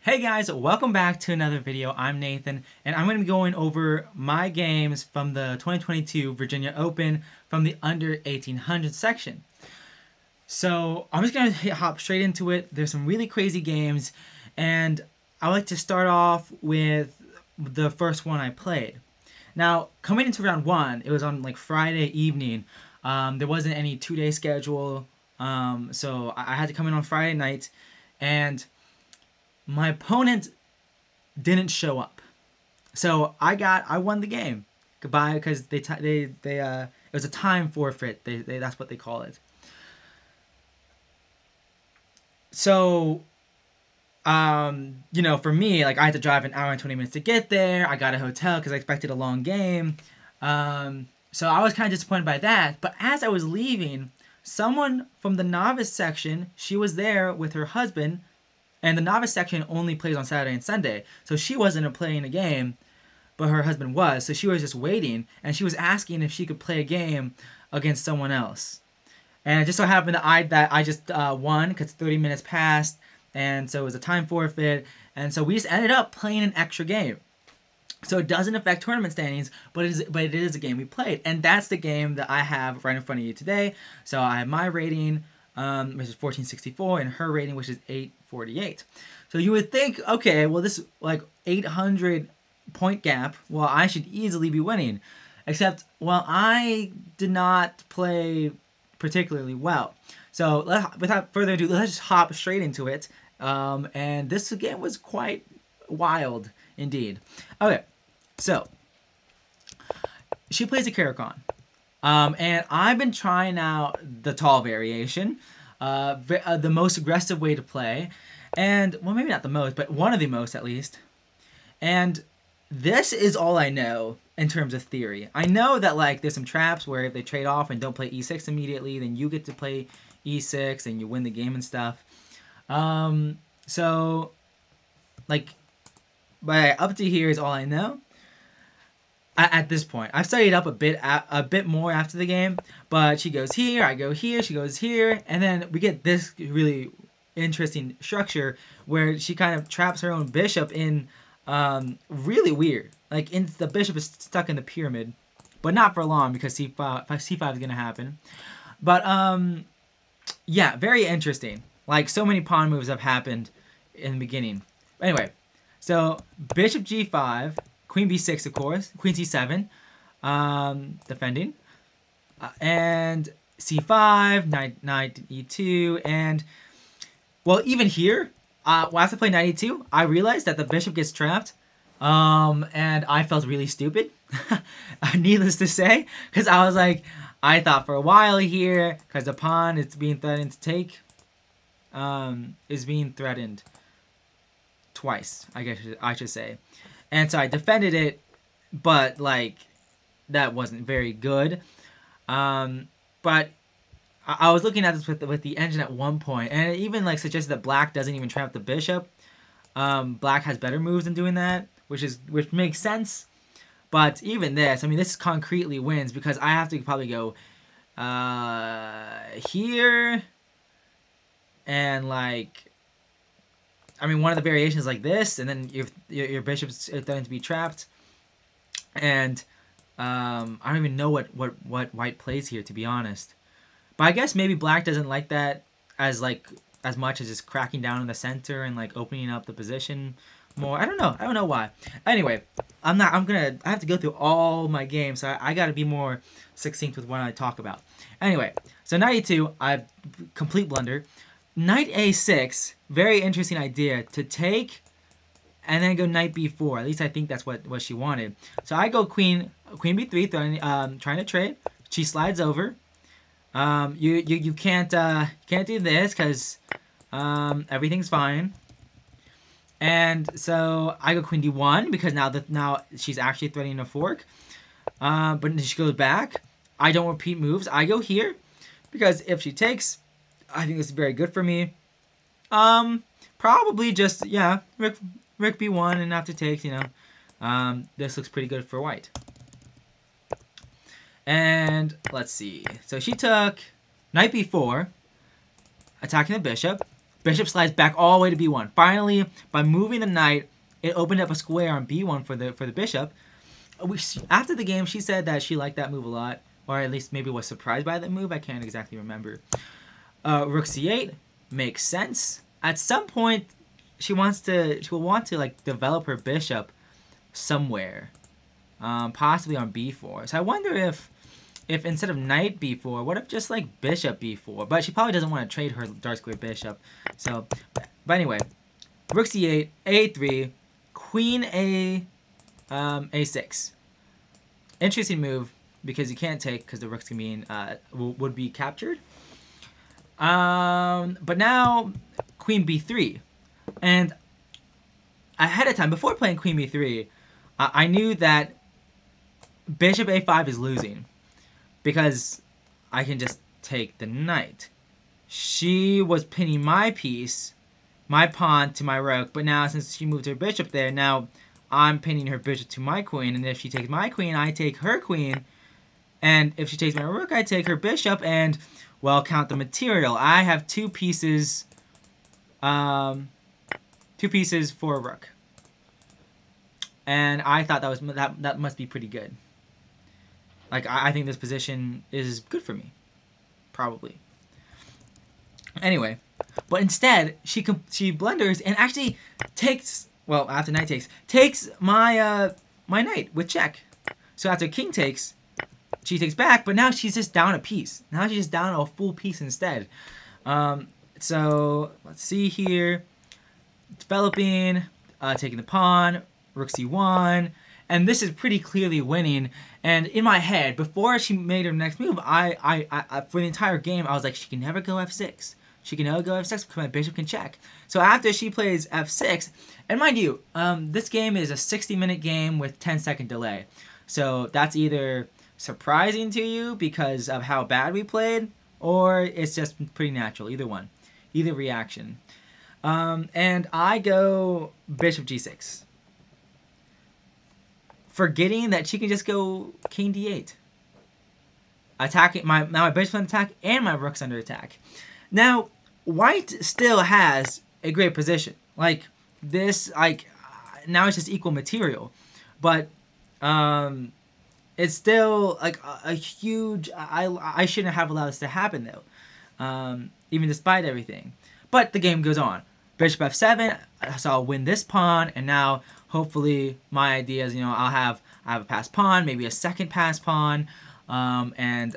Hey guys, welcome back to another video. I'm Nathan, and I'm going to be going over my games from the 2022 Virginia Open from the under 1800 section. So I'm just going to hop straight into it. There's some really crazy games, and I like to start off with the first one I played. Now, coming into round one, it was on like Friday evening. There wasn't any two-day schedule, so I had to come in on Friday night, and my opponent didn't show up, so I won the game. Goodbye, because it was a time forfeit. That's what they call it. So for me, like I had to drive an hour and 20 minutes to get there. I got a hotel because I expected a long game. So I was kind of disappointed by that. But as I was leaving, someone from the novice section, she was there with her husband. And the novice section only plays on Saturday and Sunday. So she wasn't playing a game, but her husband was. So she was just waiting, and she was asking if she could play a game against someone else. And it just so happened that I just won because 30 minutes passed, and so it was a time forfeit. And so we just ended up playing an extra game. So it doesn't affect tournament standings, but it is a game we played. And that's the game that I have right in front of you today. So I have my rating, which is 1464, and her rating, which is 848. So you would think, okay, well, this like 800 point gap, well, I should easily be winning. Except, well, I did not play particularly well. So without further ado, let's just hop straight into it. And this game was quite wild indeed. Okay, so she plays a Karakon. And I've been trying out the tall variation, the most aggressive way to play, and, well, maybe not the most, but one of the most at least. And this is all I know in terms of theory. I know that, like, there's some traps where if they trade off and don't play e6 immediately, then you get to play e6 and you win the game and stuff. So, like, but up to here is all I know. At this point, I've studied up a bit more after the game, but she goes here, I go here, she goes here, and then we get this really interesting structure where she kind of traps her own bishop in, really weird. Like, the bishop is stuck in the pyramid, but not for long because c5 is gonna happen. But yeah, very interesting. Like, so many pawn moves have happened in the beginning. Anyway, so bishop g5. Queen b6, of course. Queen c7, defending. And c5, knight e2, and, well, even here, after playing knight e2, I realized that the bishop gets trapped, and I felt really stupid, needless to say, because I was like, I thought for a while here, because the pawn is being threatened to take, is being threatened twice, I guess I should say. And so I defended it, but, like, that wasn't very good. But I was looking at this with the engine at one point, and it even, like, suggested that black doesn't even trap the bishop. Black has better moves than doing that, which makes sense. But even this, I mean, this concretely wins because I have to probably go here, and, like, I mean, one of the variations like this, and then your bishop's threatened to be trapped. And I don't even know what white plays here, to be honest. But I guess maybe black doesn't like that as much as just cracking down in the center and, like, opening up the position more. I don't know why. Anyway, I have to go through all my games, so I got to be more succinct with what I talk about. Anyway, so knight e2, I complete blunder. Knight a6, very interesting idea, to take and then go knight b4. At least I think that's what she wanted. So I go queen b3, trying to trade. She slides over. You can't do this because everything's fine. And so I go queen d1 because now she's actually threatening a fork. But she goes back. I don't repeat moves. I go here because if she takes, I think this is very good for me. Probably just, yeah, Rook b1 and after takes, this looks pretty good for white. And let's see. So she took knight b4, attacking the bishop. Bishop slides back all the way to b1. Finally, by moving the knight, it opened up a square on b1 for the bishop. After the game, she said that she liked that move a lot, or at least maybe was surprised by that move. I can't exactly remember. Rook c8 makes sense. At some point, she will want to like develop her bishop somewhere, possibly on b4. So I wonder if instead of knight b4, what if just like bishop b4? But she probably doesn't want to trade her dark square bishop. So, but anyway, rook c8, a3, queen a6. Interesting move because you can't take because the rook's gonna be would be captured. But now queen b3, and ahead of time before playing queen b3, I knew that bishop a5 is losing because I can just take the knight. She was pinning my piece, my pawn to my rook, but now since she moved her bishop there, now I'm pinning her bishop to my queen, and if she takes my queen, I take her queen, and if she takes my rook, I take her bishop, and, well, count the material. I have two pieces for a rook. And I thought that must be pretty good. Like, I think this position is good for me. Probably. Anyway, but instead, she blunders and actually takes, well, after knight takes my my knight with check. So after king takes, she takes back, but now she's just down a piece. Now she's just down a full piece instead. So let's see here. Developing, taking the pawn, rook c1, and this is pretty clearly winning. And in my head, before she made her next move, I for the entire game, I was like, she can never go f6. She can never go f6 because my bishop can check. So after she plays f6, and mind you, this game is a 60-minute game with 10-second delay. So that's either surprising to you because of how bad we played, or it's just pretty natural. Either one. Either reaction. And I go bishop g6. Forgetting that she can just go king d8. Attacking now my bishop's under attack and my rook's under attack. Now, white still has a great position. Like, this, like, now it's just equal material. But, it's still, like, a huge, I shouldn't have allowed this to happen, though. Even despite everything. But the game goes on. Bishop f7, so I'll win this pawn, and now, hopefully, my idea is, I have a passed pawn, maybe a second passed pawn, and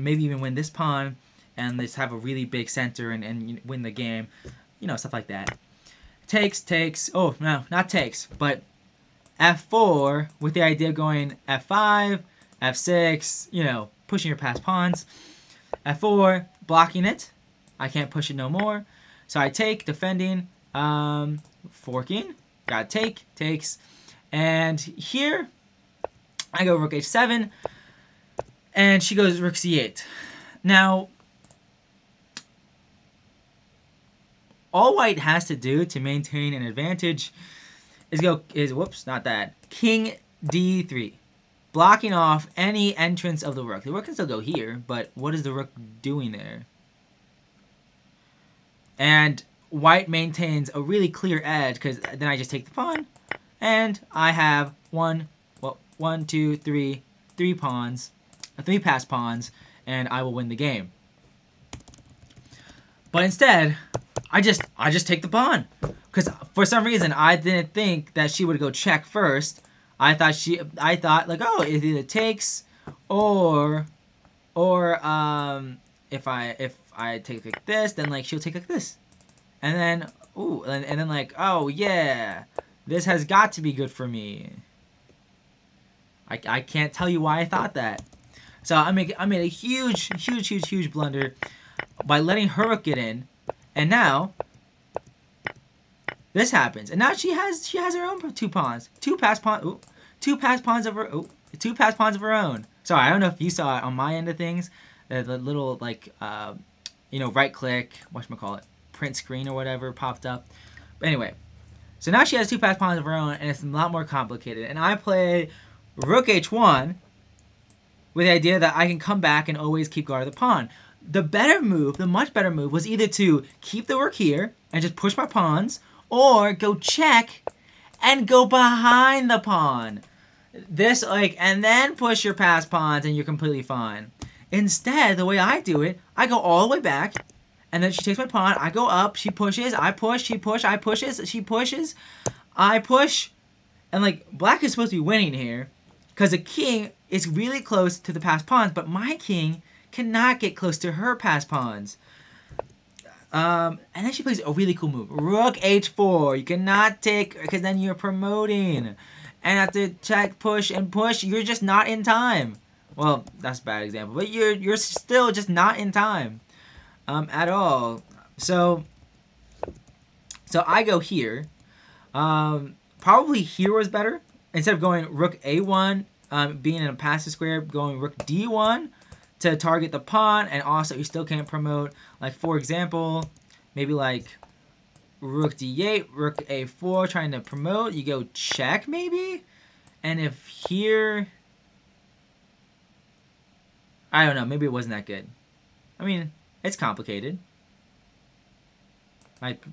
maybe even win this pawn, and let's have a really big center and win the game, stuff like that. Takes, oh, no, not takes, but f4, with the idea of going f5, f6, pushing your passed pawns. f4, blocking it. I can't push it no more. So I take, defending, forking, got takes, and here I go rook h7, and she goes rook c8. Now, all white has to do to maintain an advantage is whoops, not that, king d3, blocking off any entrance of the rook. The rook can still go here, but what is the rook doing there? And white maintains a really clear edge because then I just take the pawn, and I have three pawns, three passed pawns, and I will win the game. But instead, I just take the pawn because for some reason I didn't think that she would go check first. I thought like, oh, it either takes or if I take like this, then like she'll take like this, and then and then like, oh yeah, this has got to be good for me. I can't tell you why I thought that. So I made a huge blunder by letting her rook get in, and now this happens, and now she has her own two passed pawns of her own. Sorry, I don't know if you saw it on my end of things. The little like right click, whatchamacallit, print screen or whatever popped up. But anyway, so now she has two passed pawns of her own, and it's a lot more complicated. And I play rook h1 with the idea that I can come back and always keep guard of the pawn. The better move, the much better move, was either to keep the rook here and just push my pawns, or go check and go behind the pawn. This, like, and then push your passed pawns and you're completely fine. Instead, the way I do it, I go all the way back, and then she takes my pawn, I go up, she pushes, I push, she push, I pushes, she pushes, I push, and, like, black is supposed to be winning here, because the king is really close to the passed pawns, but my king cannot get close to her passed pawns. And then she plays a really cool move. Rook h4. You cannot take, because then you're promoting. And after check, push, and push, you're just not in time. Well, that's a bad example, but you're still just not in time at all. So I go here. Probably here was better. Instead of going rook a1, being in a passive square, going rook d1 to target the pawn, and also you still can't promote. Like, for example, maybe like rook d8, rook a4, trying to promote. You go check, maybe? And if here... I don't know, maybe it wasn't that good. I mean, it's complicated. Like,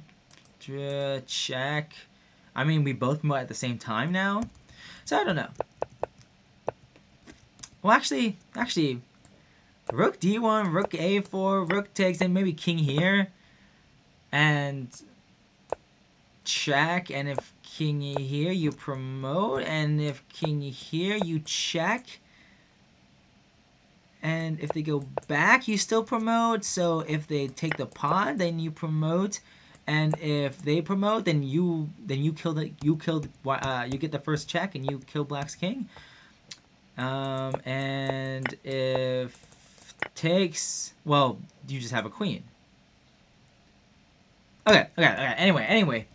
check. I mean, we both promote at the same time now. So, I don't know. Well, actually, rook d1, rook a4, rook takes, and maybe king here. And check, and if king here, you promote, and if king here, you check. And if they go back, you still promote. So if they take the pawn, then you promote. And if they promote, then you get the first check, and you kill black's king. And if takes, well, you just have a queen. Okay. Anyway,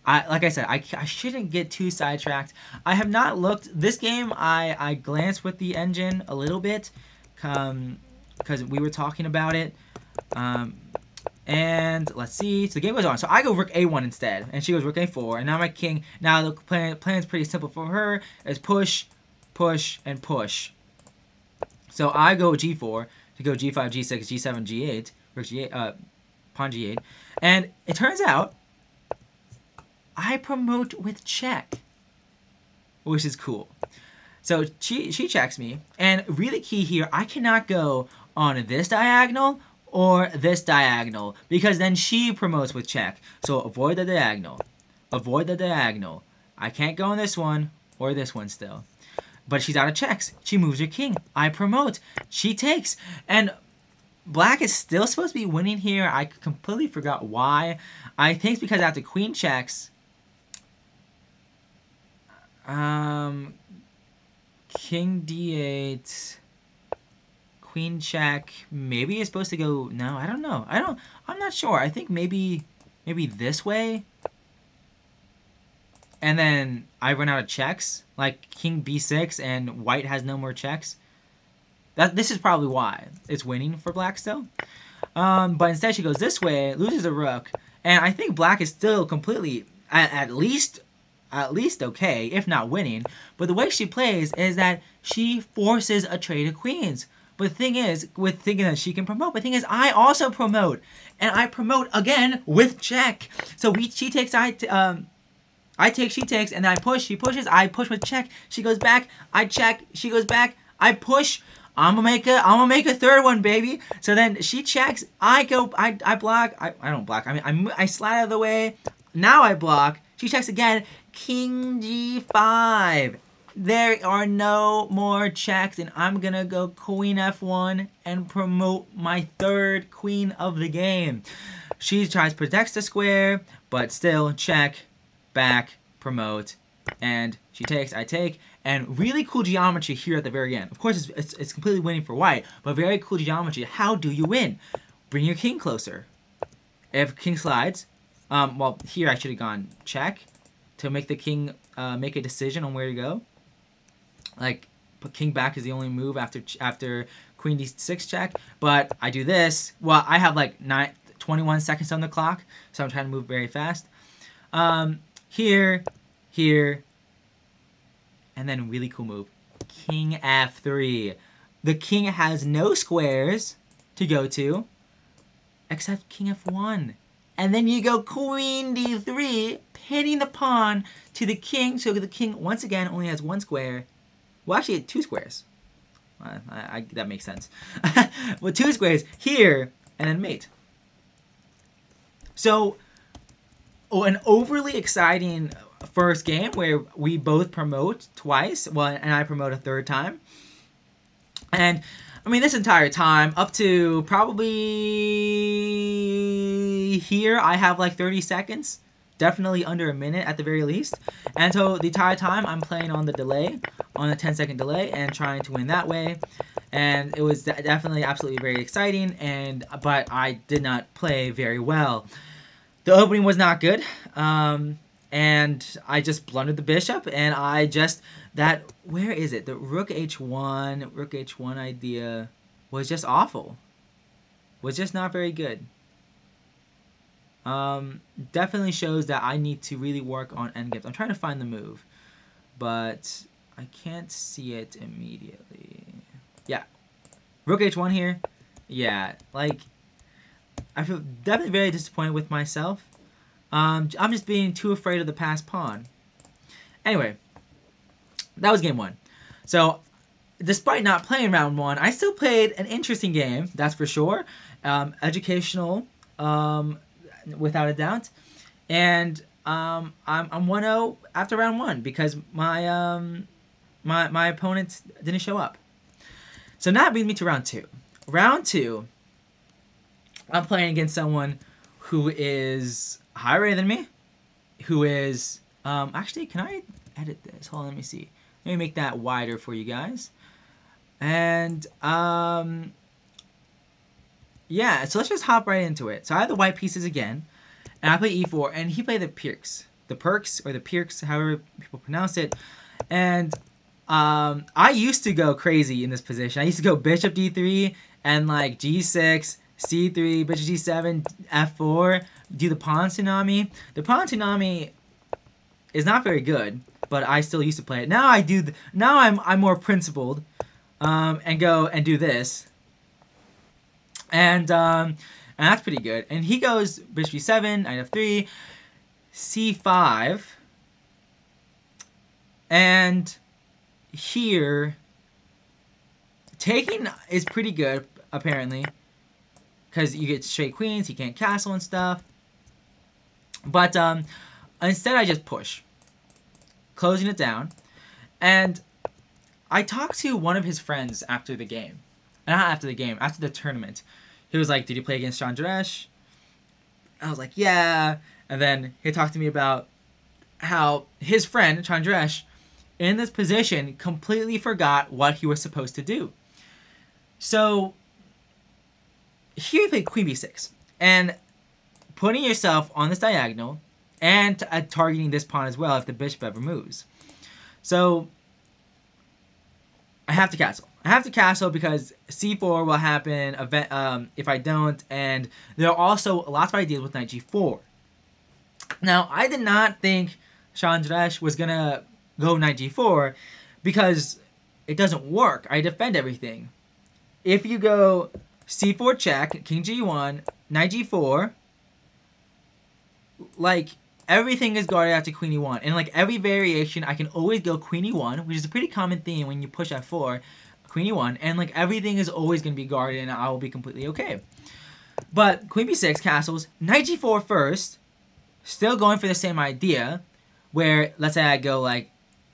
like I said, I shouldn't get too sidetracked. I have not looked. This game, I glanced with the engine a little bit, because we were talking about it. And let's see. So the game goes on. So I go rook a1 instead, and she goes rook a4. And now my king. Now the plan is pretty simple for her. Is push, push, and push. So I go g4 to go g5, g6, g7, g8, rook g8, pawn g8, and it turns out I promote with check, which is cool. So she checks me, and really key here, I cannot go on this diagonal or this diagonal, because then she promotes with check. So avoid the diagonal. Avoid the diagonal. I can't go on this one or this one still. But she's out of checks. She moves her king. I promote. She takes. And black is still supposed to be winning here. I completely forgot why. I think it's because after queen checks, king d8, queen check. Maybe it's supposed to go. No, I don't know. I'm not sure. I think maybe this way. And then I run out of checks, like king b6, and white has no more checks. This is probably why it's winning for black still. But instead she goes this way, loses the rook, and I think black is still completely at least okay, if not winning. But the way she plays is that she forces a trade of queens. But the thing is, with thinking that she can promote, but the thing is, I also promote, and I promote again with check. So she takes, I take, she takes, and then I push. She pushes. I push with check. She goes back. I check. She goes back. I push. I'm gonna make a third one, baby. So then she checks. I go. I block. I don't block. I mean, I slide out of the way. Now I block. She checks again. King g5. There are no more checks, and I'm gonna go queen f1 and promote my third queen of the game. She tries to protect the square, but still check. Back, promote, and she takes, I take, and really cool geometry here at the very end. Of course, it's completely winning for white, but very cool geometry. How do you win? Bring your king closer. If king slides, well, here I should have gone check to make the king make a decision on where to go. Like, put king back is the only move after queen d6 check, but I do this. Well, I have like 21 seconds on the clock, so I'm trying to move very fast. Here, and then really cool move, king f3. The king has no squares, to go to, except king f1. And then you go queen d3, pinning the pawn to the king, so the king, once again, only has one square. Well, actually, 2 squares. That makes sense. Well, 2 squares here, and then mate. So, an overly exciting first game where we both promote twice, well, and I promote a third time. And, I mean, this entire time, up to probably here, I have like 30 seconds. Definitely under a minute at the very least. And so the entire time, I'm playing on the delay, on a 10-second delay, and trying to win that way. And it was definitely absolutely very exciting, but I did not play very well. The opening was not good, and I just blundered the bishop, and where is it? The rook h1 idea was just awful. Was just not very good. Definitely shows that I need to really work on endgames. I'm trying to find the move, but I can't see it immediately. Yeah, rook h1 here. Yeah, like, I feel definitely very disappointed with myself. I'm just being too afraid of the passed pawn. Anyway, that was game 1. So, despite not playing round 1, I still played an interesting game, that's for sure. Educational, without a doubt. And I'm 1-0 after round 1 because my opponent didn't show up. So now that brings me to round 2. Round 2, I'm playing against someone who is higher rated than me, who is, actually, can I edit this? Hold on, let me see. Let me make that wider for you guys. And, yeah, so let's just hop right into it. So I have the white pieces again, and I play e4, and he played the Pirks. The Perks, or the Pirks, however people pronounce it. And, I used to go crazy in this position. I used to go bishop d3, and, like, g6, c3, bishop g7, f4, do the pawn tsunami. The pawn tsunami is not very good, but I still used to play it. Now now I'm more principled, and go and do this, and that's pretty good. And he goes bishop g7, knight f3, c5, and here taking is pretty good apparently. Because you get straight queens, he can't castle and stuff. But instead I just push. Closing it down. And I talked to one of his friends after the game. Not after the game, after the tournament. He was like, did you play against Chandresh? I was like, yeah. And then he talked to me about how his friend, Chandresh, in this position, completely forgot what he was supposed to do. So here you play queen b6, and putting yourself on this diagonal, and targeting this pawn as well if the bishop ever moves. So I have to castle. I have to castle because c4 will happen if I don't, and there are also lots of ideas with knight g4. Now, I did not think Chandresh was going to go knight g4 because it doesn't work. I defend everything. If you go c4 check, king g1, knight g4, like, everything is guarded after queen e1. And, like, every variation, I can always go queen e1, which is a pretty common theme when you push f4, queen e1, and, like, everything is always going to be guarded, and I will be completely okay. But queen b6 castles, knight g4 first, still going for the same idea, where, let's say I go, like,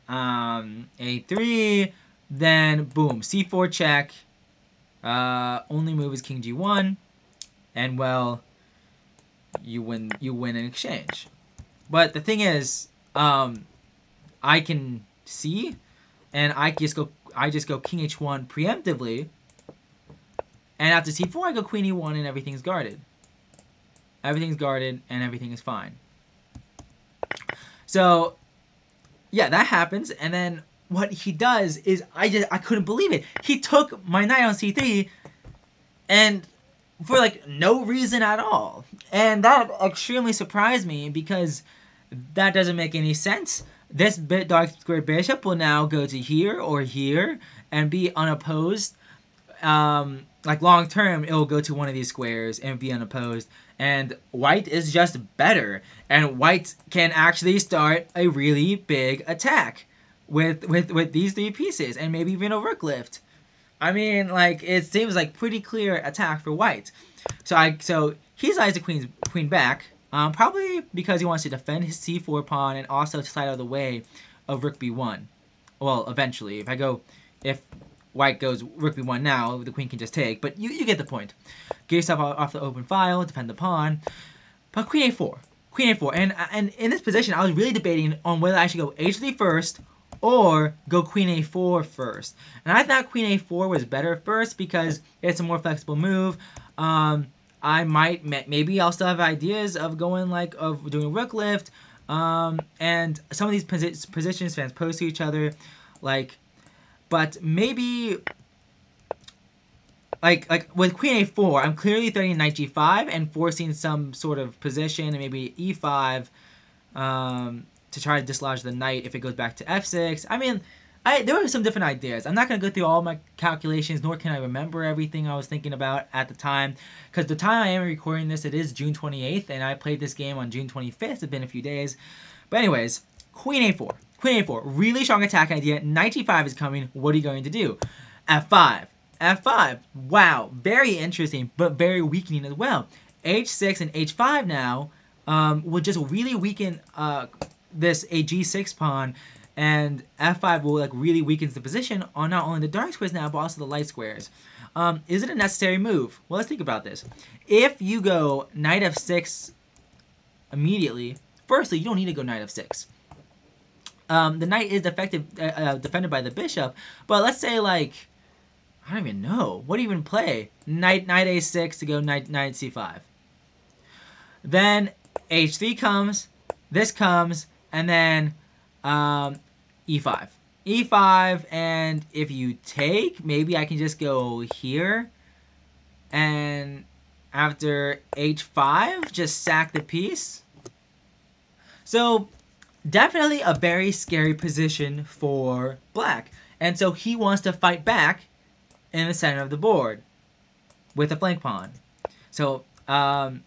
a3, then, boom, c4 check, only move is king g1, and, well, you win in exchange. But the thing is, I can see, and I just go king h1 preemptively, and after c4 I go queen e1 and everything's guarded. Everything's guarded and everything is fine. So, yeah, that happens, and then what he does is, I couldn't believe it. He took my knight on c3, and for, like, no reason at all. And that extremely surprised me, because that doesn't make any sense. This dark square bishop will now go to here or here, and be unopposed, like long term, it will go to one of these squares and be unopposed. And white is just better, and white can actually start a really big attack with these three pieces, and maybe even a rook lift. I mean, like, it seems like pretty clear attack for white. So he slides the queen back, probably because he wants to defend his c4 pawn and also to slide out of the way of rook b1. Well, eventually, if white goes rook b1 now, the queen can just take. But you get the point. Get yourself off the open file, defend the pawn. But queen a4, and in this position, I was really debating on whether I should go h3 first or go queen a4 first. And I thought queen a4 was better first because it's a more flexible move. Maybe I'll still have ideas of doing rook lift. And some of these positions transpose to each other, but maybe like with queen a4, I'm clearly threatening knight g5 and forcing some sort of position, and maybe e5 to try to dislodge the knight if it goes back to f6. I mean, there were some different ideas. I'm not going to go through all my calculations, nor can I remember everything I was thinking about at the time, because the time I am recording this, it is June 28th, and I played this game on June 25th. It's been a few days. But anyways, queen a4, really strong attack idea. Knight g5 is coming. What are you going to do? f5. Wow, very interesting, but very weakening as well. h6 and h5 now will just really weaken this a g6 pawn, and f5 will really weakens the position on not only the dark squares now, but also the light squares. Is it a necessary move? Well, let's think about this. If you go knight f6 immediately, firstly, you don't need to go knight f6. The knight is defended by the bishop, but let's say, I don't even know. What do you even play? Knight a6 to go knight c5. Then h3 comes, this comes, and then e5. And if you take, maybe I can just go here, and after h5, just sack the piece. So definitely a very scary position for black. And so he wants to fight back in the center of the board with a flank pawn. So f5,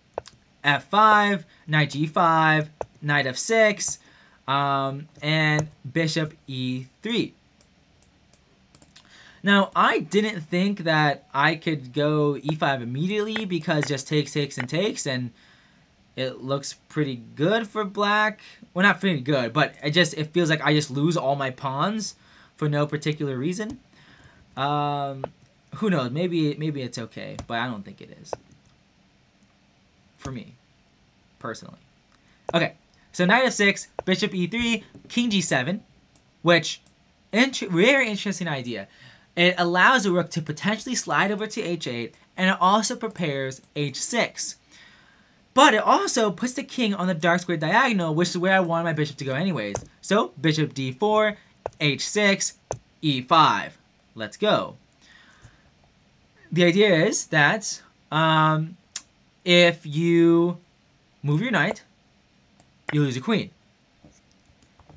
knight g5, knight f6, and bishop e3. Now, I didn't think that I could go e5 immediately because just takes, and it looks pretty good for black. Well, not pretty good, but it feels like I just lose all my pawns for no particular reason. Who knows? Maybe it's okay, but I don't think it is. For me, personally. Okay, so knight f6, bishop e3, king g7, which very interesting idea. It allows the rook to potentially slide over to h8, and it also prepares h6. But it also puts the king on the dark square diagonal, which is where I wanted my bishop to go anyways. So bishop d4, h6, e5. Let's go. The idea is that if you move your knight, you lose your queen.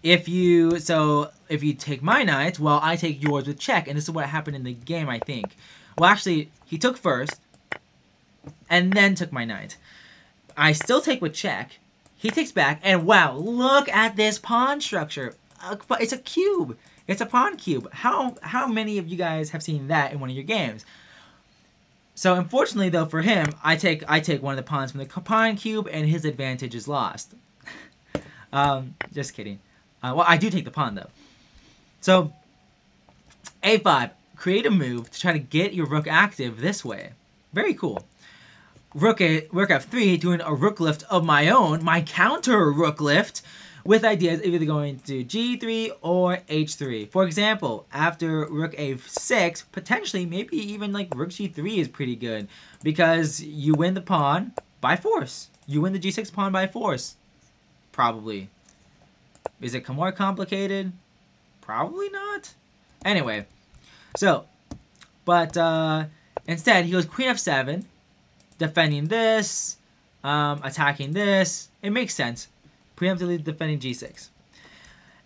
If you take my knight, well, I take yours with check, and this is what happened in the game, I think. Well, actually, he took first, and then took my knight. I still take with check. He takes back, and wow, look at this pawn structure. It's a cube. It's a pawn cube. How many of you guys have seen that in one of your games? So unfortunately, though, for him, I take one of the pawns from the pawn cube, and his advantage is lost. Just kidding. Well, I do take the pawn, though. So a5, create a move to try to get your rook active this way. Very cool. Rook f3, doing a rook lift of my own, my counter rook lift, with ideas either going to g3 or h3. For example, after rook a6, potentially, maybe even rook g3 is pretty good, because you win the pawn by force. You win the g6 pawn by force. Probably. Is it more complicated? Probably not. Anyway, but instead he goes queen f7, defending this, attacking this. It makes sense. Preemptively defending g6.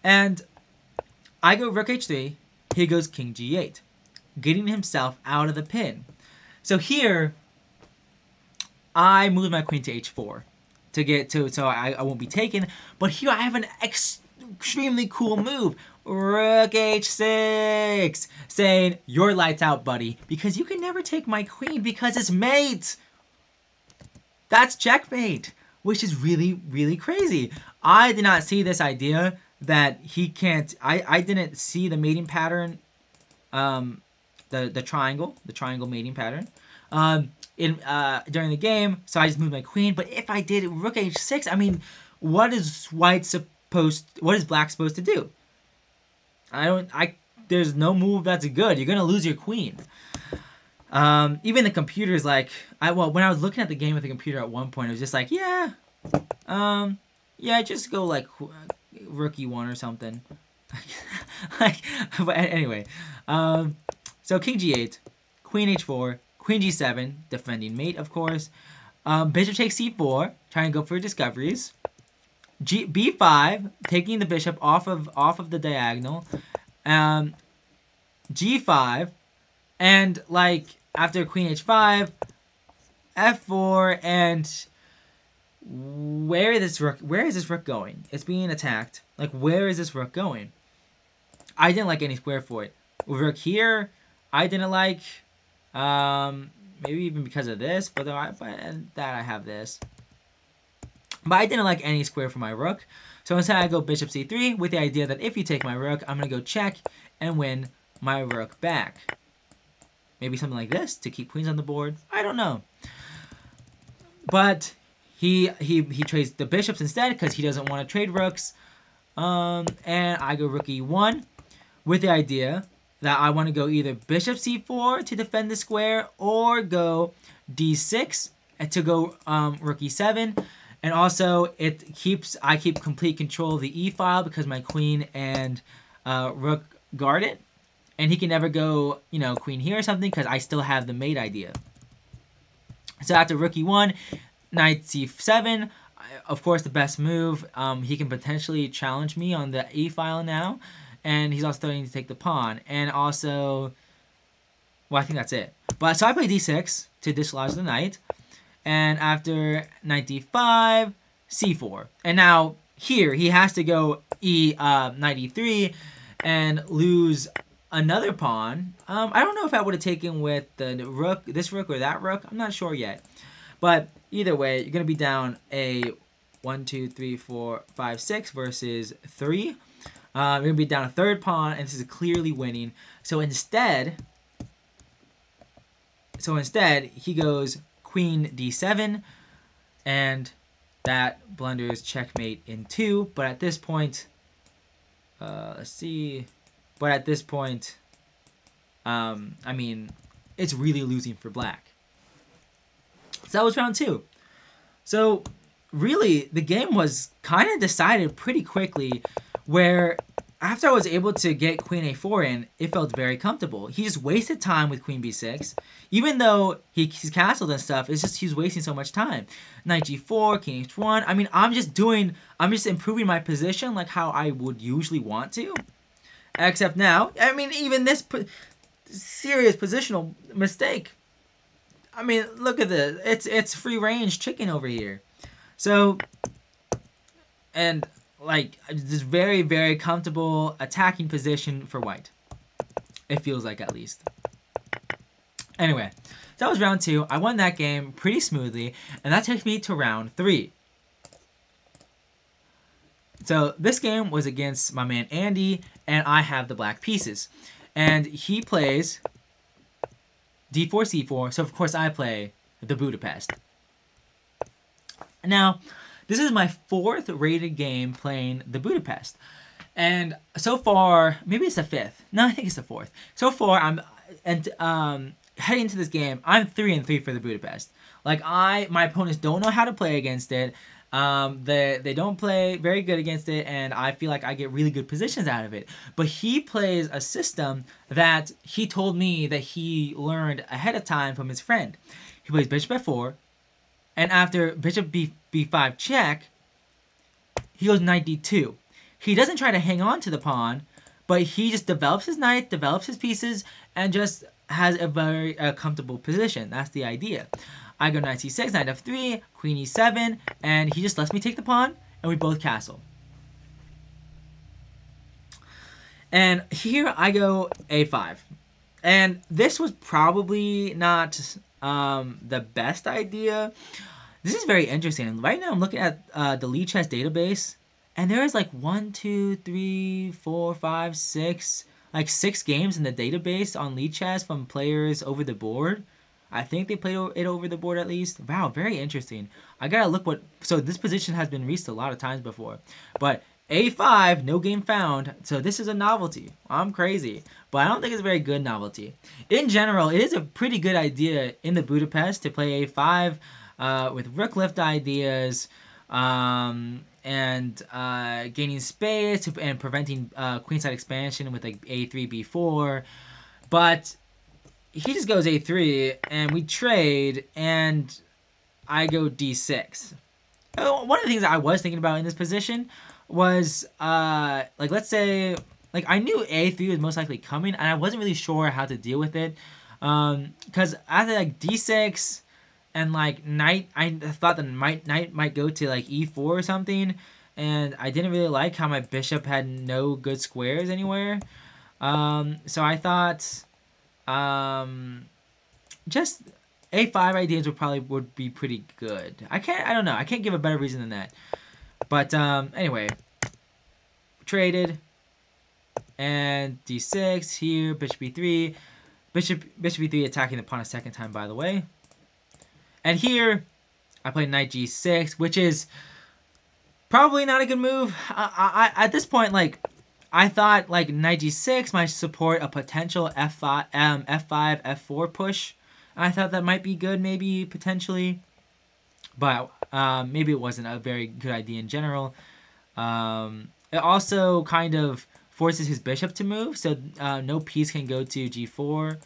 And I go rook h3, he goes king g8, getting himself out of the pin. So here, I moved my queen to h4 to get to, so I won't be taken. But here I have an extremely cool move. Rook h6, saying, you're lights out, buddy, because you can never take my queen because it's mate. That's checkmate, which is really, really crazy. I did not see this idea that he can't, I didn't see the mating pattern, the triangle mating pattern, during the game, so I just moved my queen. But if I did rook h6, I mean, what is black supposed to do? There's no move that's good. You're gonna lose your queen. Even the computer's like, when I was looking at the game with the computer at one point, it was just like, yeah, just go like rook e1 or something. But anyway, so king g8, queen h4, queen g7, defending mate, of course. Bishop takes c4, trying to go for discoveries. b5, taking the bishop off of the diagonal. g5, and like after queen h5, f4, and where is this rook going? It's being attacked. Like, where is this rook going? I didn't like any square for it. Rook here, I didn't like. Maybe even because of this, but that I have this. But I didn't like any square for my rook. So instead I go bishop c3 with the idea that if you take my rook, I'm going to go check and win my rook back. Maybe something like this to keep queens on the board. I don't know. But he trades the bishops instead because he doesn't want to trade rooks. And I go rook e1 with the idea that I want to go either bishop c4 to defend the square or go d6 to go rook e7. And also I keep complete control of the e file because my queen and rook guard it. And he can never go, queen here or something because I still have the mate idea. So after rook e1, knight c7, of course the best move. He can potentially challenge me on the e file now. And he's also starting to take the pawn. And also, well, I think that's it. But so I play d6 to dislodge the knight. And after knight d5, c4. And now here he has to go knight e3 and lose another pawn. I don't know if I would have taken with the rook, this rook or that rook. I'm not sure yet. But either way, you're going to be down a 1, 2, 3, 4, 5, 6 versus 3. You're going to be down a third pawn, and this is clearly winning. So instead, he goes queen d7, and that blunders checkmate in 2. But at this point, let's see. But at this point, I mean, it's really losing for black. So that was round 2. So really, the game was kind of decided pretty quickly, where after I was able to get queen a4 in, it felt very comfortable. He just wasted time with queen b6. Even though he's castled and stuff, it's just he's wasting so much time. Knight g4, king h1. I mean, I'm just improving my position like how I would usually want to. Except now, I mean, even this serious positional mistake. I mean, look at this. It's free range chicken over here. So, and like this very, very comfortable attacking position for white. It feels like, at least. Anyway, so that was round 2. I won that game pretty smoothly, and that takes me to round 3. So this game was against my man Andy, and I have the black pieces. And he plays d4, c4, so of course I play the Budapest. Now, this is my 4th rated game playing the Budapest. And so far, maybe it's the 5th. No, I think it's the 4th. So far, heading into this game, I'm 3-3 for the Budapest. Like, my opponents don't know how to play against it. They don't play very good against it, and I feel like I get really good positions out of it. But he plays a system that he told me that he learned ahead of time from his friend. He plays bishop f4, and after bishop b5 check, he goes knight d2. He doesn't try to hang on to the pawn, but he just develops his knight, develops his pieces, and just has a very comfortable position. That's the idea. I go knight c6, knight f3, queen e7, and he just lets me take the pawn, and we both castle. And here I go a5. And this was probably not the best idea. This is very interesting. Right now I'm looking at the Lichess database, and there is like 1, 2, 3, 4, 5, 6, like 6 games in the database on Lichess from players over the board. I think they played it over the board at least. Wow, very interesting. I gotta look what... So this position has been reached a lot of times before. But a5, no game found. So this is a novelty. I'm crazy. But I don't think it's a very good novelty. In general, it is a pretty good idea in the Budapest to play a5 with rook lift ideas and gaining space and preventing queenside expansion with like a3, b4. But he just goes a3, and we trade, and I go d6. One of the things that I was thinking about in this position was, like, let's say, like, I knew a3 was most likely coming, and I wasn't really sure how to deal with it, because after, like, d6 and, like, knight, I thought the knight might go to, like, e4 or something, and I didn't really like how my bishop had no good squares anywhere, so I thought... just a5 ideas would be pretty good. I don't know. I can't give a better reason than that. But anyway, traded, and d6 here, bishop b3, bishop b3 attacking the pawn a second time, by the way. And here I play knight g6, which is probably not a good move. I at this point, like, I thought like knight g6 might support a potential f5, f4 push. I thought that might be good, maybe, potentially. But maybe it wasn't a very good idea in general. It also kind of forces his bishop to move, so no piece can go to g4.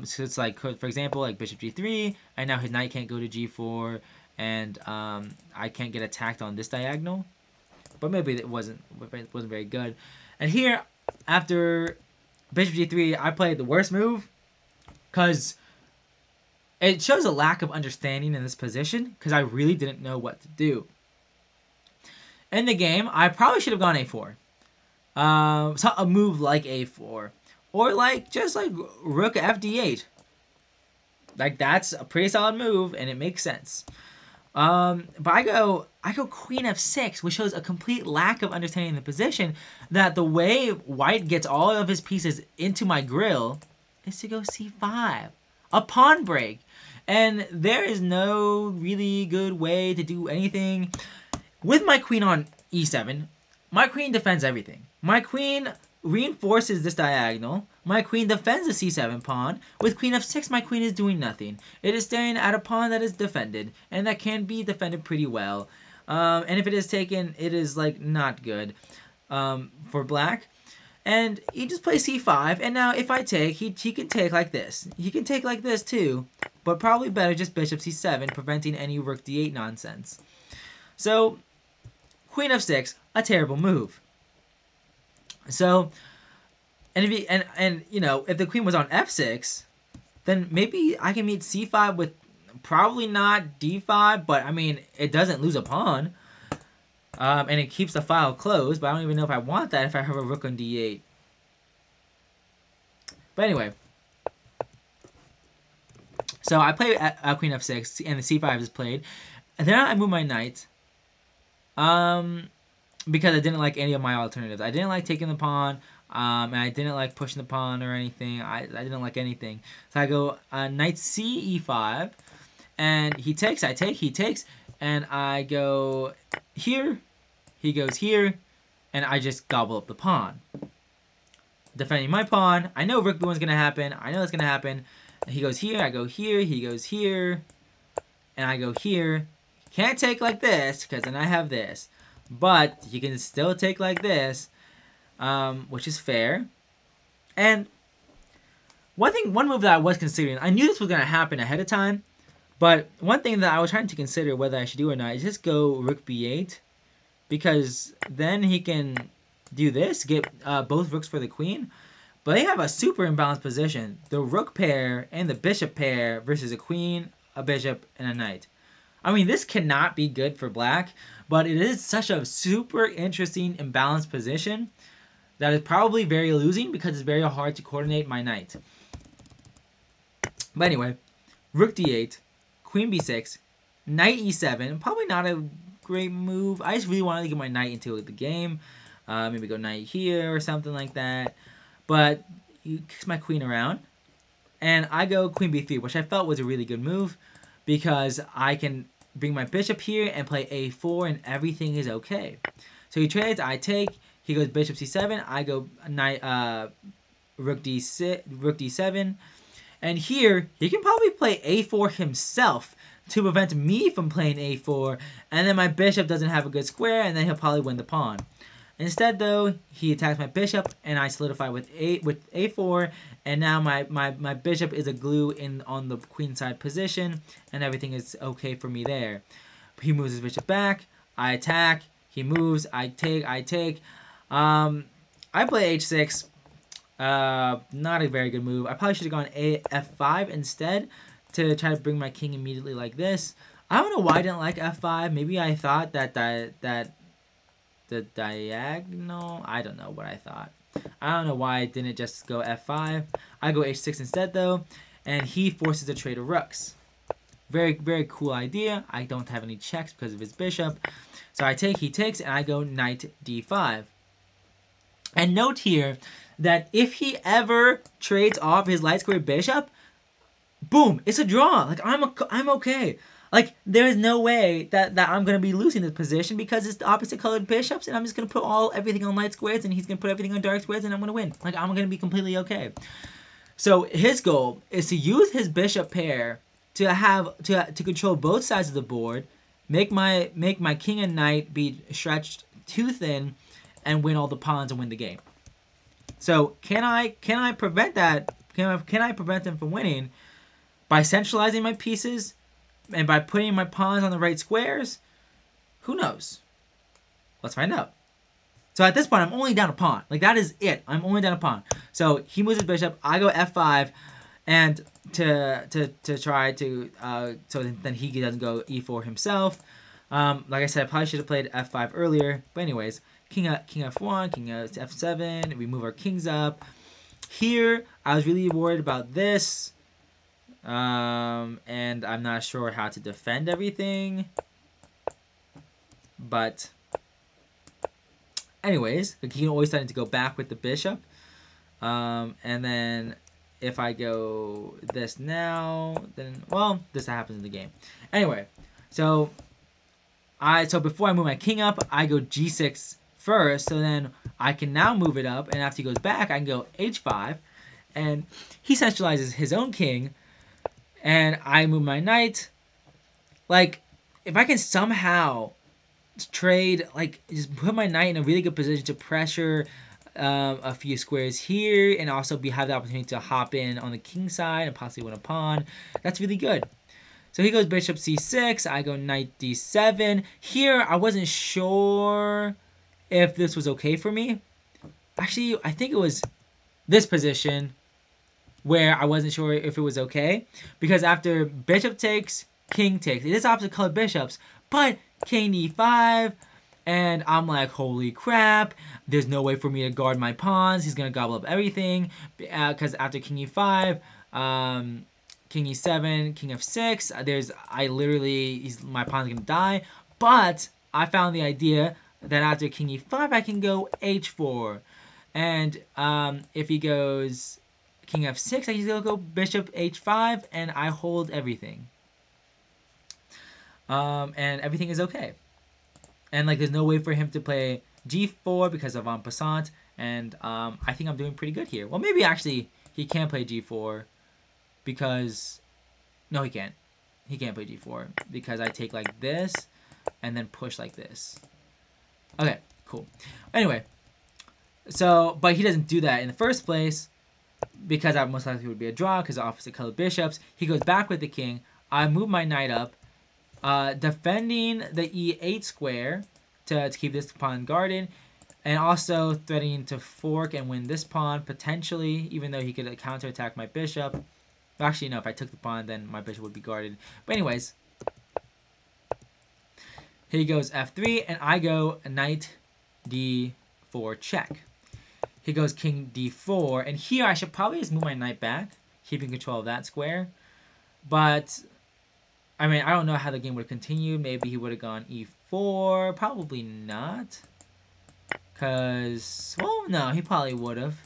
So it's like, for example, like bishop g3, and now his knight can't go to g4, and I can't get attacked on this diagonal. But maybe it wasn't very good. And here, after bishop g3, I played the worst move, because it shows a lack of understanding in this position, because I really didn't know what to do. In the game, I probably should have gone a4. So a move like a4. Or like, just like rook fd8. Like, that's a pretty solid move, and it makes sense. But I go queen f6, which shows a complete lack of understanding the position, that the way white gets all of his pieces into my grill is to go c5. A pawn break. And there is no really good way to do anything. With my queen on e7, my queen defends everything. My queen reinforces this diagonal. My queen defends the c7 pawn. With queen f6, my queen is doing nothing. It is staring at a pawn that is defended, and that can be defended pretty well. And if it is taken, it is, like, not good for black. And he just plays c5, and now if I take, he can take like this. He can take like this too, but probably better just bishop c7, preventing any rook d8 nonsense. So, queen f6, a terrible move. So, and if you know, if the queen was on f6, then maybe I can meet c5 with probably not d5, but I mean, it doesn't lose a pawn. And it keeps the file closed, but I don't even know if I want that if I have a rook on d8. But anyway. So I play queen f6, and the c5 is played. And then I move my knight. Because I didn't like any of my alternatives. I didn't like taking the pawn. And I didn't like pushing the pawn or anything. I didn't like anything. So I go knight c e5. And he takes, I take, he takes. And I go here. He goes here, and I just gobble up the pawn. Defending my pawn. I know rook b1's going to happen. I know it's going to happen. And he goes here, I go here, he goes here, and I go here. Can't take like this, because then I have this. But you can still take like this, which is fair. And one move that I was considering, I knew this was going to happen ahead of time, but one thing that I was trying to consider whether I should do or not is just go rook b8. Because then he can do this, get both rooks for the queen. But they have a super imbalanced position. The rook pair and the bishop pair versus a queen, a bishop, and a knight. I mean, this cannot be good for black, but it is such a super interesting imbalanced position that is probably very losing because it's very hard to coordinate my knight. But anyway, rook d8, queen b6, knight e7. Probably not a great move. I just really wanted to get my knight into the game. Maybe go knight here or something like that. But he kicks my queen around. And I go queen b3, which I felt was a really good move because I can bring my bishop here and play a4 and everything is okay. So he trades, I take, he goes bishop c7, I go knight, rook d7. And here, he can probably play a4 himself to prevent me from playing a4. And then my bishop doesn't have a good square, and then he'll probably win the pawn. Instead, though, he attacks my bishop, and I solidify with a4. And now my bishop is a glue on the queenside position, and everything is okay for me there. He moves his bishop back. I attack. He moves. I take. I play h6. Not a very good move. I probably should have gone f5 instead to try to bring my king immediately like this. I don't know why I didn't like f5. Maybe I thought that the diagonal. I don't know what I thought. I don't know why I didn't just go f5. I go h6 instead though, and he forces a trade of rooks. Very, very cool idea. I don't have any checks because of his bishop. So I take, he takes, and I go knight d5. And note here that if he ever trades off his light square bishop, boom, it's a draw. Like, I'm okay. Like, there's no way that I'm going to be losing this position because it's the opposite colored bishops, and I'm just going to put everything on light squares, and he's going to put everything on dark squares, and I'm going to win. Like, I'm going to be completely okay. So his goal is to use his bishop pair to control both sides of the board, make my king and knight be stretched too thin, and win all the pawns and win the game. So can I prevent that? Can I prevent him from winning by centralizing my pieces and by putting my pawns on the right squares? Who knows? Let's find out. So at this point, I'm only down a pawn. Like, that is it. I'm only down a pawn. So he moves his bishop. I go f5, and to try to so then he doesn't go e4 himself. Like I said, I probably should have played f5 earlier. But anyways, king f1, king f7. We move our kings up. Here, I was really worried about this. And I'm not sure how to defend everything. But anyways, the king always starting to go back with the bishop. And then if I go this now, then, well, this happens in the game. Anyway, so before I move my king up, I go g6 first. So then I can now move it up, and after he goes back, I can go h5, and he centralizes his own king, and I move my knight. Like, if I can somehow trade, like, just put my knight in a really good position to pressure a few squares here, and also have the opportunity to hop in on the king side and possibly win a pawn, that's really good. So he goes bishop c6, I go knight d7. Here, I wasn't sure if this was okay for me. Actually, I think it was this position where I wasn't sure if it was okay, because after bishop takes, king takes. It is opposite colored bishops, but king e5, and I'm like, holy crap, there's no way for me to guard my pawns. He's going to gobble up everything, because after king e5, king e7, king f6, my pawn's going to die. But I found the idea that after king e5, I can go h4. And if he goes king f6, I can still go bishop h5, and I hold everything. And everything is okay. And, like, there's no way for him to play g4 because of en passant. And I think I'm doing pretty good here. Well, maybe actually he can play g4 because... No, he can't. He can't play g4 because I take like this and then push like this. Okay, cool. Anyway, so, but he doesn't do that in the first place because that most likely would be a draw because of opposite colored bishops. He goes back with the king. I move my knight up, defending the e8 square to keep this pawn guarded. And also threatening to fork and win this pawn, potentially, even though he could counterattack my bishop. Actually, no, if I took the pawn, then my bishop would be guarded. But anyways, he goes f3, and I go knight d4 check. He goes king d4, and here I should probably just move my knight back, keeping control of that square. But, I mean, I don't know how the game would have continued. Maybe he would have gone e4. Probably not. Because, well, no, he probably would have.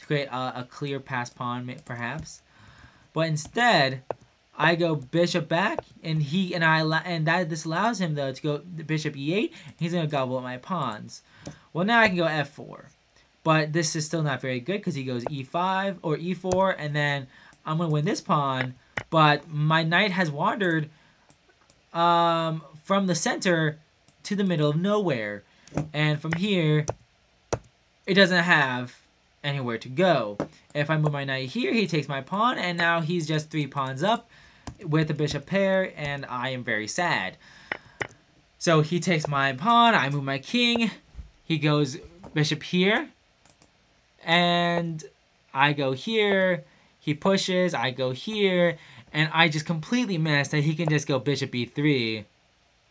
To create a clear pass pawn, perhaps. But instead, I go bishop back, and this allows him, though, to go bishop e8. He's going to gobble up my pawns. Well, now I can go f4. But this is still not very good because he goes e5 or e4, and then I'm going to win this pawn. But my knight has wandered from the center to the middle of nowhere. And from here, it doesn't have anywhere to go. If I move my knight here, he takes my pawn, and now he's just 3 pawns up with a bishop pair, and I am very sad. So he takes my pawn, I move my king, he goes bishop here, and I go here, he pushes, I go here, and I just completely missed that he can just go bishop e3,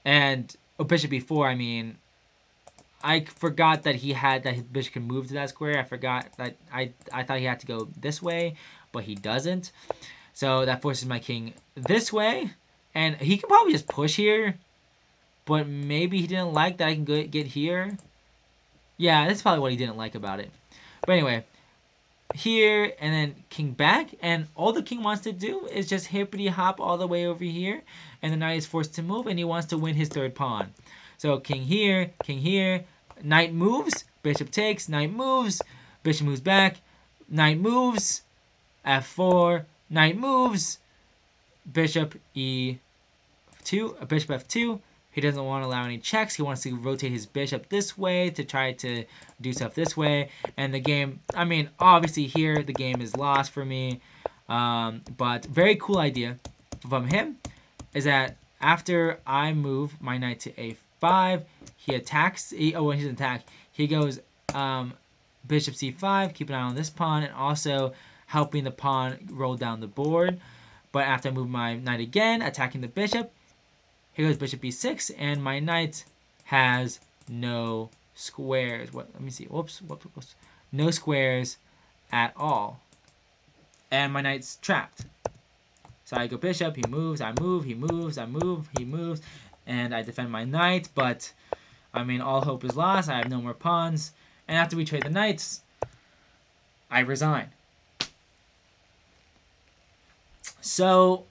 and, bishop e4, I mean. I forgot that his bishop can move to that square. I forgot that I thought he had to go this way, but he doesn't. So that forces my king this way, and he can probably just push here, but maybe he didn't like that I can get here. Yeah, that's probably what he didn't like about it. But anyway, here and then king back, and all the king wants to do is just hippity hop all the way over here, and the knight is forced to move, and he wants to win his 3rd pawn. So king here, knight moves, bishop takes, knight moves, bishop moves back, knight moves, f4, knight moves, bishop e2, bishop f2. He doesn't want to allow any checks. He wants to rotate his bishop this way to try to do stuff this way. And the game, I mean, obviously here the game is lost for me. But very cool idea from him is that after I move my knight to a5, he attacks. When he doesn't attack, he goes bishop c5, keep an eye on this pawn, and also helping the pawn roll down the board. But after I move my knight again, attacking the bishop, here goes bishop b6, and my knight has no squares. Let me see. Whoops. No squares at all. And my knight's trapped. So I go bishop, he moves, I move, he moves, I move, he moves, and I defend my knight, but, I mean, all hope is lost. I have no more pawns. And after we trade the knights, I resign. So,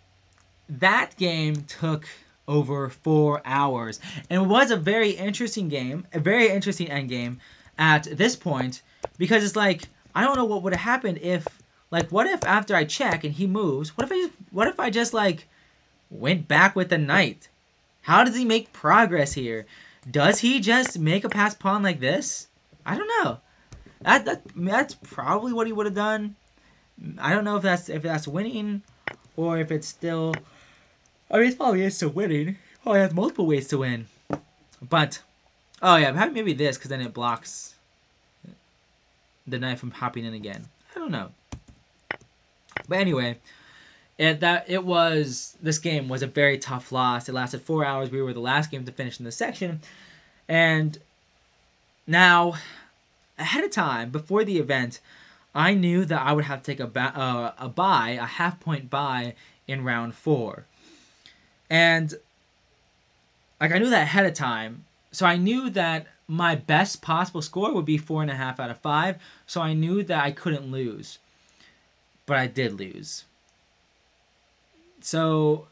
that game took over 4 hours. And it was a very interesting game, a very interesting endgame at this point, because it's like, I don't know what would have happened if, like, what if after I check and he moves, what if I just like, went back with the knight? How does he make progress here? Does he just make a pass pawn like this? I don't know. That's probably what he would have done. I don't know if that's winning, or if it's still. I mean, it probably is still winning. He probably has multiple ways to win. But, oh yeah, maybe this, because then it blocks the knight from hopping in again. I don't know. But anyway, this game was a very tough loss. It lasted 4 hours. We were the last game to finish in the section. And now, ahead of time, before the event, I knew that I would have to take a half-point bye in round 4. And, like, I knew that ahead of time. So I knew that my best possible score would be 4.5 out of 5. So I knew that I couldn't lose. But I did lose. So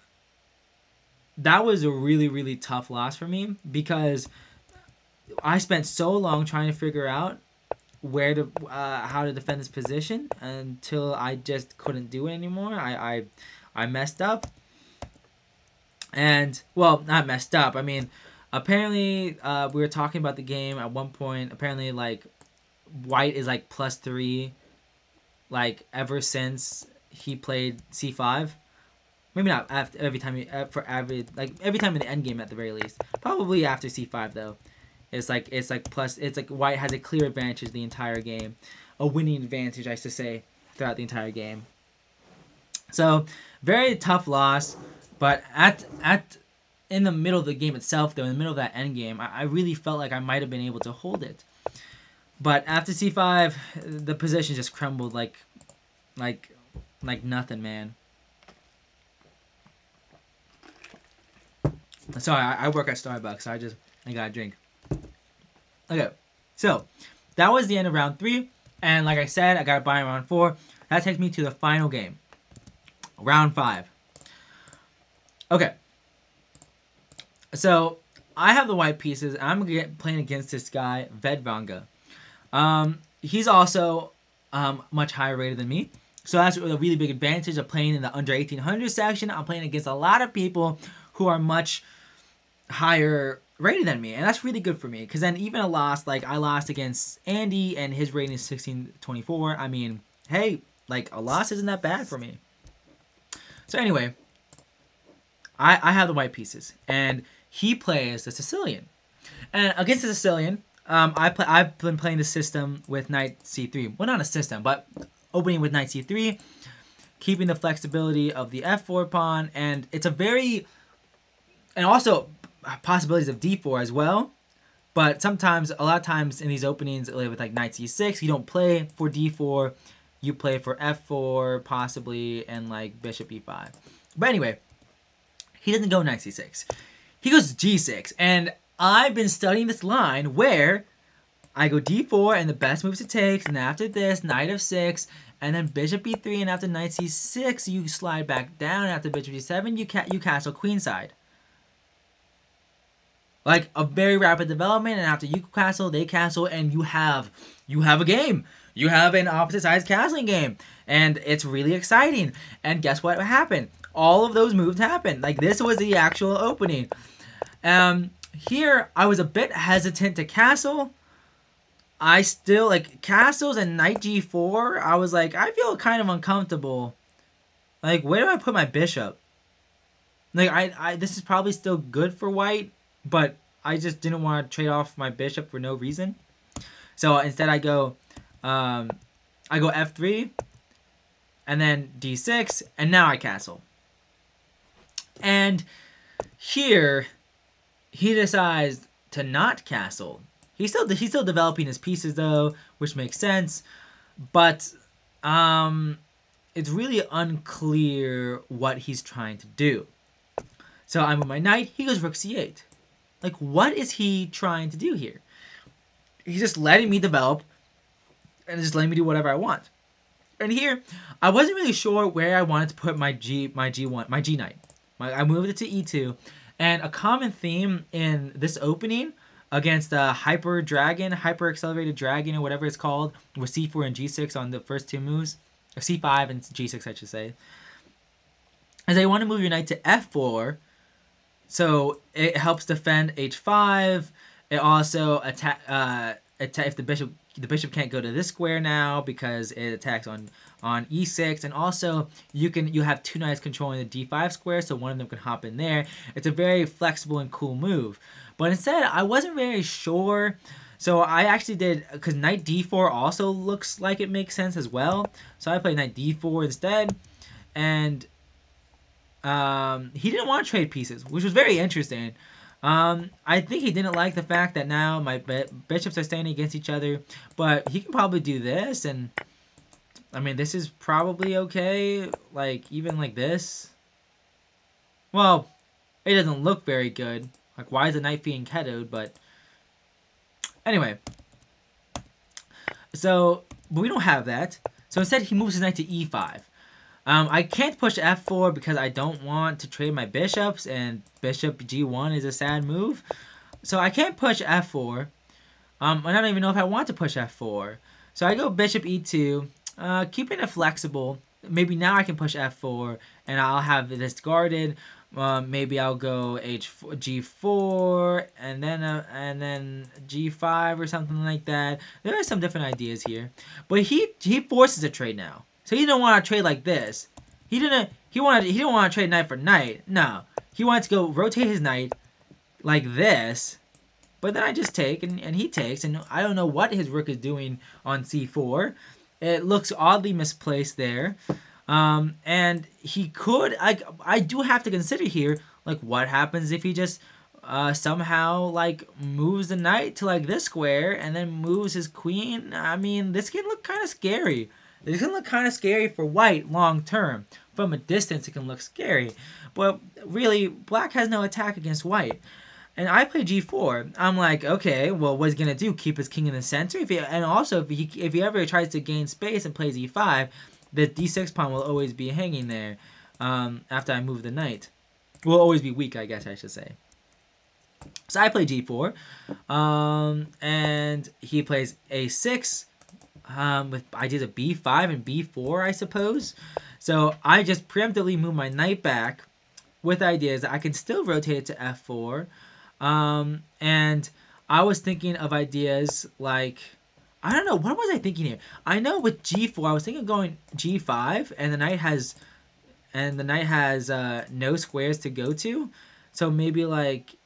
that was a really, really tough loss for me, because I spent so long trying to figure out how to defend this position until I just couldn't do it anymore. I messed up. And, well, not messed up. I mean, apparently we were talking about the game at one point. Apparently, like, white is like +3, like, ever since he played c5. Maybe not every time in the end game at the very least. Probably after c5 though. It's like plus. It's like white has a clear advantage the entire game, a winning advantage, I should say, throughout the entire game. So very tough loss, but at in the middle of the game itself, though, in the middle of that end game, I really felt like I might have been able to hold it. But after c5, the position just crumbled like nothing, man. Sorry, I work at Starbucks, so I got a drink. Okay, so that was the end of round 3, and like I said, I got to buy in round 4. That takes me to the final game, round 5. Okay, so I have the white pieces. And I'm playing against this guy, Vedvanga. He's also much higher rated than me, so that's a really big advantage of playing in the under 1800 section. I'm playing against a lot of people who are much higher rated than me, and that's really good for me, because then even a loss, like I lost against Andy and his rating is 1624. I mean, hey, like a loss isn't that bad for me. So anyway, I have the white pieces, and he plays the Sicilian, and against the Sicilian, I've been playing the system with knight c3. Well, not a system, but opening with knight c3, keeping the flexibility of the f4 pawn, and it's a very, and also possibilities of d4 as well. But sometimes, a lot of times in these openings, with like knight c6, you don't play for d4, you play for f4 possibly, and like bishop e5. But anyway, he doesn't go knight c6. He goes g6, and I've been studying this line where I go d4 and the best moves to take, and after this, knight f6, and then bishop e3, and after knight c6, you slide back down. After bishop g7, you castle queenside. Like a very rapid development, and after you castle, they castle, and you have a game. You have an opposite sides castling game, and it's really exciting. And guess what happened? All of those moves happened. Like this was the actual opening. Here I was a bit hesitant to castle. I still like castles and knight g4. I was like, I feel kind of uncomfortable. Like, where do I put my bishop? Like, I this is probably still good for white, but I just didn't want to trade off my bishop for no reason. So instead I go f3, and then d6, and now I castle. And here he decides to not castle. He's still developing his pieces though, which makes sense, but it's really unclear what he's trying to do. So I move my knight. He goes rook c8. Like, what is he trying to do here? He's just letting me develop and just letting me do whatever I want. And here, I wasn't really sure where I wanted to put my G knight. I moved it to e2, and a common theme in this opening against a hyper accelerated dragon, or whatever it's called, with c4 and g6 on the first two moves, or c5 and g6, I should say, is they want to move your knight to f4, so it helps defend h5. It also attack if the bishop can't go to this square now because it attacks on e6, and also you have two knights controlling the d5 square, so one of them can hop in there. It's a very flexible and cool move. But instead, I wasn't very sure, so I actually did, because knight d4 also looks like it makes sense as well. So I played knight d4 instead, and he didn't want to trade pieces, which was very interesting. I think he didn't like the fact that now my bishops are standing against each other, but he can probably do this, and I mean, this is probably okay, like, even like this. Well, it doesn't look very good. Like, why is the knight being ketoed? But anyway, so, but we don't have that. So instead, he moves his knight to e5. I can't push f4 because I don't want to trade my bishops, and bishop g1 is a sad move. So I can't push f4. I don't even know if I want to push f4. So I go bishop e2, keeping it flexible. Maybe now I can push f4, and I'll have this guarded. Maybe I'll go g4, and then g5 or something like that. There are some different ideas here, but he forces a trade now. So he didn't want to trade like this. He didn't want to trade knight for knight. No, he wanted to go rotate his knight like this, But then I just take, and he takes, and I don't know what his rook is doing on c4. It looks oddly misplaced there. And he could, I do have to consider here, like, what happens if he just somehow, like, moves the knight to, like, this square, and then moves his queen. I mean, this can look kind of scary. This can look kind of scary for white long term. From a distance, it can look scary. But really, black has no attack against white. And I play g4. I'm like, okay, well, what's he gonna do? Keep his king in the center? And also, if he ever tries to gain space and plays e5, the d6 pawn will always be hanging there after I move the knight. Will always be weak, I guess I should say. So I play g4, and he plays a6 with ideas of b5 and b4, I suppose. So I just preemptively move my knight back with ideas that I can still rotate it to f4. And I was thinking of ideas like, I don't know, what was I thinking here? I know with g4, I was thinking of going g5, and the knight has no squares to go to. So maybe like,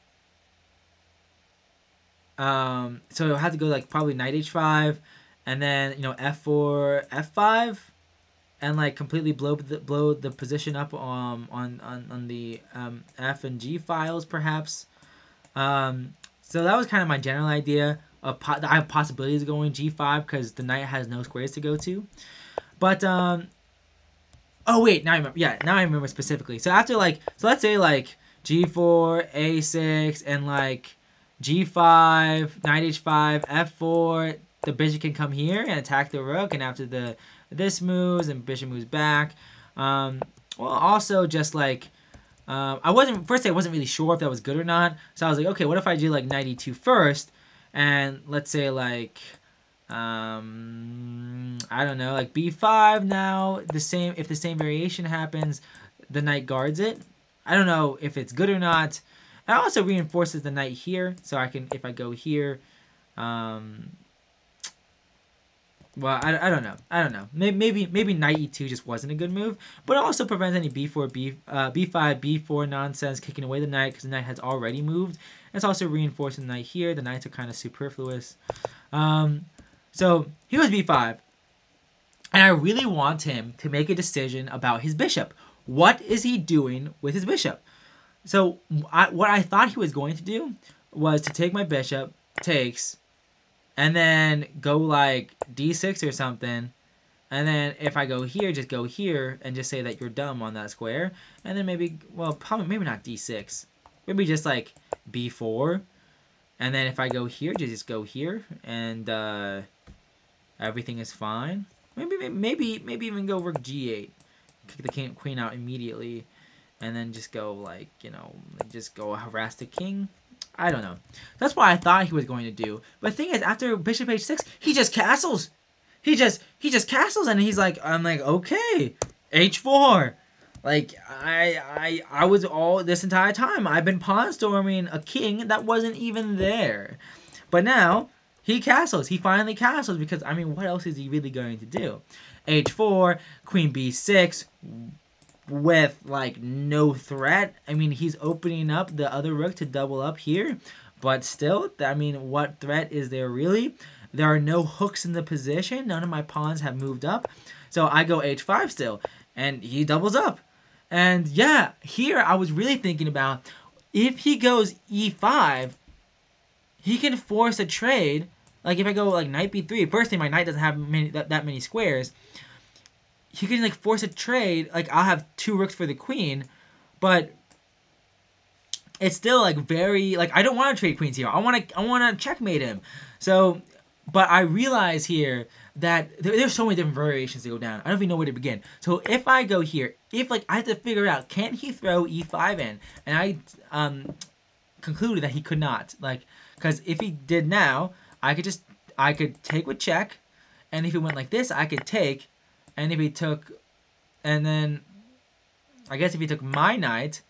so it'll have to go like probably knight h5, and then f4, f5, and like completely blow the position up on the f and g files perhaps. So that was kind of my general idea of I have possibilities of going g5 because the knight has no squares to go to. But oh wait, now I remember. Yeah, now I remember specifically. So after so let's say like g4, a6, and like g5, knight h5, f4. The bishop can come here and attack the rook, and after this moves and bishop moves back. Well, also just like. I wasn't really sure if that was good or not, so I was like, okay, what if I do like knight e2 first, and let's say like, I don't know, like b5 now, if the same variation happens, the knight guards it. I don't know if it's good or not. It also reinforces the knight here, so I can, if I go here, well, I don't know. I don't know. Maybe knight e2 just wasn't a good move, but it also prevents any b5, b4 nonsense kicking away the knight because the knight has already moved. It's also reinforcing the knight here. The knights are kind of superfluous. So here was b5, and I really want him to make a decision about his bishop. What is he doing with his bishop? So what I thought he was going to do was to take my bishop, takes, and then go like d6 or something, and then if I go here, just go here and just say that you're dumb on that square, and then maybe, well, probably maybe not d6, maybe just like b4, and then if I go here, just go here, and everything is fine. Maybe even go rook g8, kick the queen out immediately, and then just go like, just go harass the king. I don't know. That's what I thought he was going to do. But the thing is, after bishop h6, he just castles. He just castles, and he's like, I'm like, okay, h4. Like I was all this entire time I've been pawn storming a king that wasn't even there. But now he castles. He finally castles because I mean, what else is he really going to do? h4, queen b6. With like no threat. I mean, he's opening up the other rook to double up here, but still, I mean, what threat is there really? There are no hooks in the position. None of my pawns have moved up, so I go h5 still, and he doubles up. And yeah, here I was really thinking about if he goes e5, he can force a trade. Like if I go like knight b3, first thing, my knight doesn't have that many squares. He can like force a trade. Like I'll have 2 rooks for the queen, but it's still like very like I don't want to trade queens here. I want to checkmate him. So, but I realize here that there's so many different variations to go down. I don't even know where to begin. So if I go here, if like I have to figure out, can he throw e5 in? And I concluded that he could not. Like because if he did now, I could take with check, and if he went like this, I could take. And if he took, and then, I guess if he took my knight,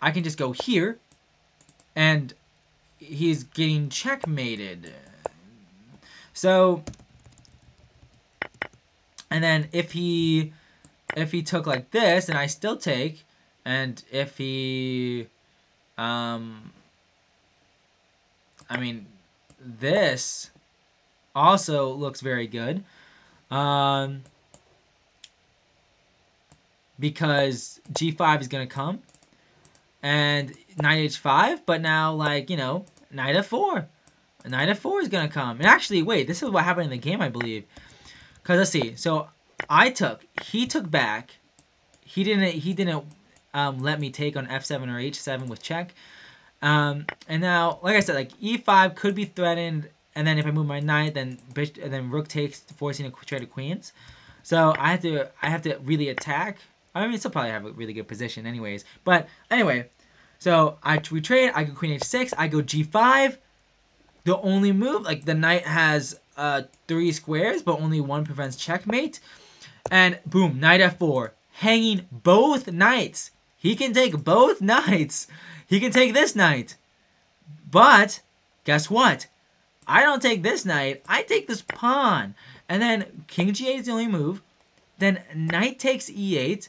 I can just go here, and he's getting checkmated. So, and then if he took like this, and I still take, and if he, I mean, this also looks very good. Because G5 is going to come. And knight H5, but now, like, you know, knight F4. Knight F4 is going to come. And actually, wait, this is what happened in the game, I believe. Because, let's see. So, he took back. He didn't let me take on F7 or H7 with check. And now, like I said, like, E5 could be threatened. And then if I move my knight, then rook takes, forcing a trade of queens. So I have to really attack. I mean, still probably have a really good position anyways. But anyway, so we trade. I go queen h6. I go g5. The only move, like the knight has 3 squares, but only 1 prevents checkmate. And boom, knight f4. Hanging both knights. He can take both knights. He can take this knight. But guess what? I don't take this knight. I take this pawn. And then king g8 is the only move. Then knight takes e8.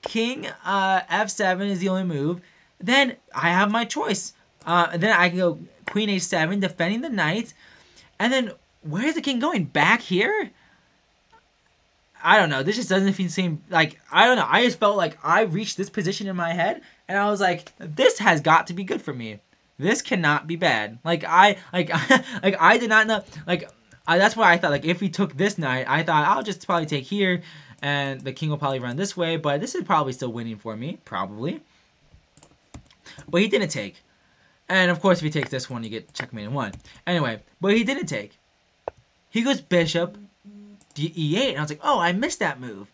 King f7 is the only move. Then I have my choice. Then I can go queen h7, defending the knight. And then where is the king going? Back here? I don't know. This just doesn't seem like, I don't know. I just felt like I reached this position in my head, and I was like, this has got to be good for me. This cannot be bad. Like I did not know. Like that's why I thought, like, if we took this knight, I thought I'll just probably take here, and the king will probably run this way. But this is probably still winning for me, probably. But he didn't take. And of course, if he takes this one, you get checkmate in 1. Anyway, but he didn't take. He goes bishop e8, and I was like, oh, I missed that move.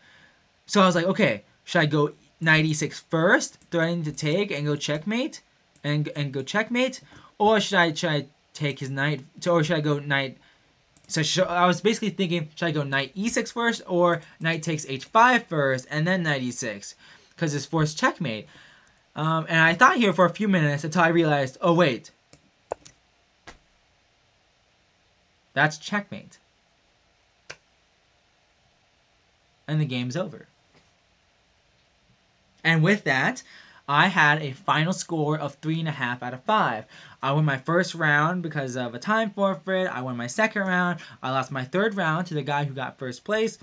So I was like, okay, should I go knight e6 first, threatening to take and go checkmate, and go checkmate, or should I take his knight, or should I go knight? So I was basically thinking, should I go knight e6 first, or knight takes h5 first, and then knight e6, because it's forced checkmate. And I thought here for a few minutes until I realized, oh wait, that's checkmate. And the game's over. And with that, I had a final score of 3.5 out of 5. I won my first round because of a time forfeit. I won my second round. I lost my third round to the guy who got first place.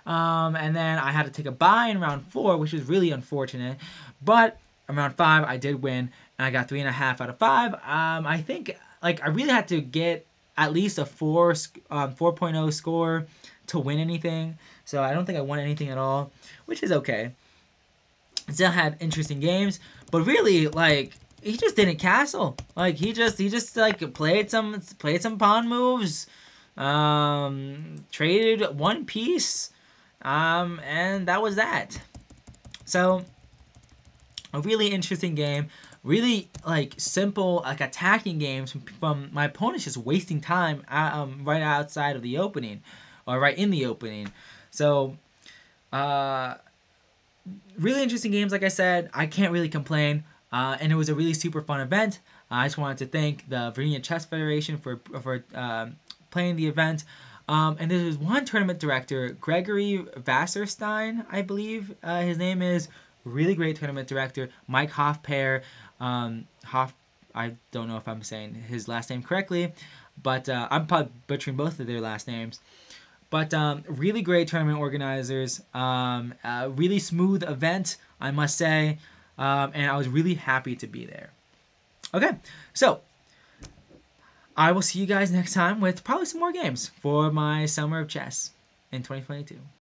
And then I had to take a bye in round 4, which was really unfortunate. But in round 5, I did win, and I got 3.5 out of 5. I think, like, I really had to get at least a 4.0 score to win anything. So I don't think I won anything at all, which is okay. Still had interesting games, but really, like, he just didn't castle. Like, he just like played some pawn moves, traded one piece, and that was that. So a really interesting game, really like simple, like attacking games from my opponents just wasting time right outside of the opening, or right in the opening. So really interesting games, like I said. I can't really complain, and it was a really super fun event. I just wanted to thank the Virginia Chess Federation for playing the event. And there was one tournament director, Gregory Wasserstein, I believe his name is. Really great tournament director, Mike Hofpair. I don't know if I'm saying his last name correctly, but I'm probably butchering both of their last names. But really great tournament organizers. Really smooth event, I must say. And I was really happy to be there. Okay, so I will see you guys next time with probably some more games for my Summer of Chess in 2022.